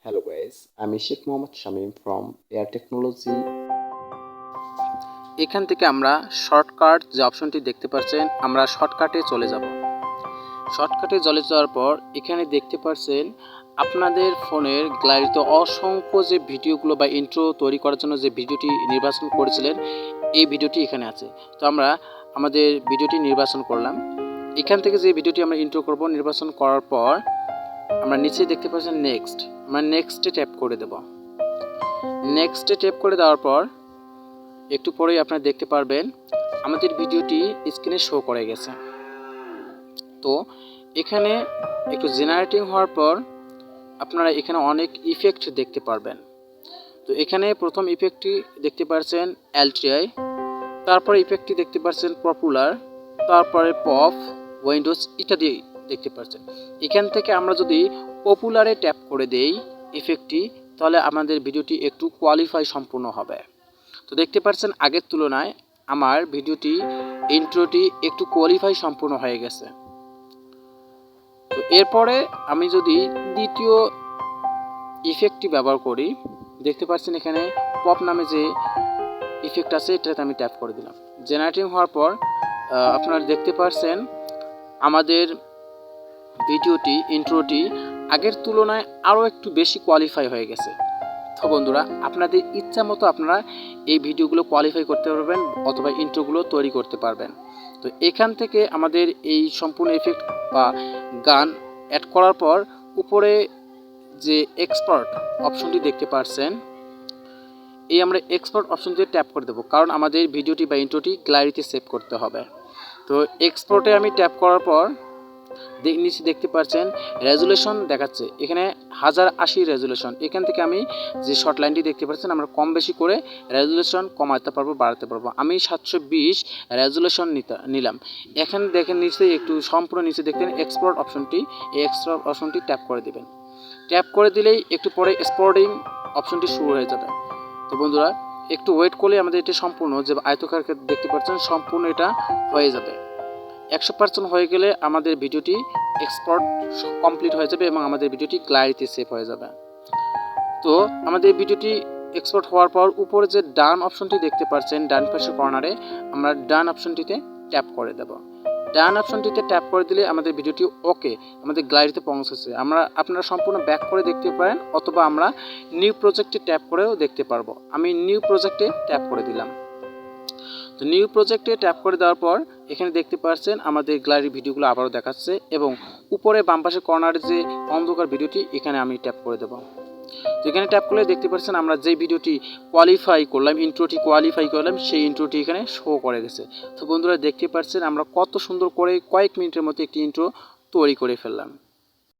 Hello guys, আমি Sheikh Mohammad Shamim from artechnology। এখান থেকে আমরা শর্টকাট যে অপশনটি দেখতে পাচ্ছেন, আমরা শর্টকাটে চলে যাব। শর্টকাটে চলে যাওয়ার পর এখানে দেখতে পাচ্ছেন আপনাদের ফোনের গ্যালারিতে অসংখ্য যে ভিডিওগুলো বা ইন্ট্রো তৈরি করার জন্য যে ভিডিওটি নির্বাচন করেছিলেন, এই ভিডিওটি এখানে আছে। তো আমরা আমাদের ভিডিওটি নির্বাচন করলাম। এখান থেকে যে ভিডিওটি আমরা ইন্ট্রো করব, নির্বাচন করার পর আমরা নিচে দেখতে পাচ্ছেন নেক্সট, আমরা নেক্সটে ট্যাপ করে দেব। নেক্সটে ট্যাপ করে দেওয়ার পর একটু পরেই আপনারা দেখতে পারবেন আমাদের ভিডিওটি স্ক্রিনে শো করে গেছে। তো এখানে একটু জেনারেটিং হওয়ার পর আপনারা এখানে অনেক ইফেক্ট দেখতে পারবেন। তো এখানে প্রথম ইফেক্টটি দেখতে পাচ্ছেন এলটিআই, তারপরে ইফেক্টটি দেখতে পাচ্ছেন পপুলার, তারপরে পপ, উইন্ডোজ ইত্যাদি দেখতে পাচ্ছেন। এখান থেকে আমরা যদি পপুলারে ট্যাপ করে দেই ইফেক্টটি, তাহলে আমাদের ভিডিওটি একটু কোয়ালিফাই সম্পূর্ণ হবে। তো দেখতে পাচ্ছেন আগের তুলনায় আমার ভিডিওটি ইন্ট্রোটি একটু কোয়ালিফাই সম্পূর্ণ হয়ে গেছে। তো এরপরে আমি যদি দ্বিতীয় ইফেক্টটি ব্যবহার করি, দেখতে পাচ্ছেন এখানে পপ নামে যে ইফেক্ট আছে, এটাতে আমি ট্যাপ করে দিলাম। জেনারেটিং হওয়ার পর আপনারা দেখতে পাচ্ছেন আমাদের ভিডিওটি ইন্ট্রোটি আগের তুলনায় আরও একটু বেশি কোয়ালিফাই হয়ে গেছে। তো বন্ধুরা, আপনাদের ইচ্ছা মতো আপনারা এই ভিডিওগুলো কোয়ালিফাই করতে পারবেন অথবা ইন্ট্রোগুলো তৈরি করতে পারবেন। তো এখান থেকে আমাদের এই সম্পূর্ণ ইফেক্ট বা গান অ্যাড করার পর উপরে যে এক্সপোর্ট অপশনটি দেখতে পাচ্ছেন, এই আমরা এক্সপোর্ট অপশনটিতে ট্যাপ করে দেবো, কারণ আমাদের ভিডিওটি বা ইন্ট্রোটি গ্যালারিতে সেভ করতে হবে। তো এক্সপোর্টে আমি ট্যাপ করার পর নিচে দেখতে পাচ্ছেন রেজুলেশন দেখাচ্ছে, এখানে 1080 রেজুলেশন। এখান থেকে আমি যে শর্ট লাইনটি দেখতে পাচ্ছেন, আমরা কম বেশি করে রেজুলেশন কমাতে পারবো, বাড়াতে পারবো। আমি 720 রেজুলেশন নিলাম। এখানে দেখেন নিচে একটু সম্পূর্ণ নিচে দেখতেন এক্সপোর্ট অপশনটি, এই এক্সপোর্ট অপশনটি ট্যাপ করে দেবেন। ট্যাপ করে দিলেই একটু পরে এক্সপোর্টিং অপশনটি শুরু হয়ে যাবে। তো বন্ধুরা, একটু ওয়েট করলে আমাদের এটা সম্পূর্ণ যে আয়তকার দেখতে পাচ্ছেন সম্পূর্ণ এটা হয়ে যাবে। 100% হয়ে গেলে আমাদের ভিডিওটি এক্সপোর্ট কমপ্লিট হয়ে যাবে এবং আমাদের ভিডিওটি গ্যালারিতে সেভ হয়ে যাবে। তো আমাদের ভিডিওটি এক্সপোর্ট হওয়ার পর উপরে যে ডান অপশনটি দেখতে পাচ্ছেন, ডান পাশের কর্নারে আমরা ডান অপশনটিতে ট্যাপ করে দেব। ডান অপশনটিতে ট্যাপ করে দিলে আমাদের ভিডিওটি ওকে আমাদের গ্যালারিতে পৌঁছেছে। আপনারা সম্পূর্ণ ব্যাক করে দেখতে পারেন অথবা আমরা নিউ প্রজেক্টে ট্যাপ করেও দেখতে পারবো। আমি নিউ প্রজেক্টে ট্যাপ করে দিলাম। তো নিউ প্রজেক্টে ট্যাপ করে দেওয়ার পর এখানে দেখতে পাচ্ছেন আমাদের গ্যালারি ভিডিওগুলো আবারও দেখাচ্ছে এবং উপরে বাম পাশে কর্নারে যে অন্ধকার ভিডিওটি, এখানে আমি ট্যাপ করে দেব। তো এখানে ট্যাপ করলে দেখতে পাচ্ছেন আমরা যে ভিডিওটি কোয়ালিফাই করলাম, ইন্ট্রোটি কোয়ালিফাই করলাম, সেই ইন্ট্রোটি এখানে শো করে গেছে। তো বন্ধুরা, দেখতে পাচ্ছেন আমরা কত সুন্দর করে কয়েক মিনিটের মধ্যে একটি ইন্ট্রো তৈরি করে ফেললাম।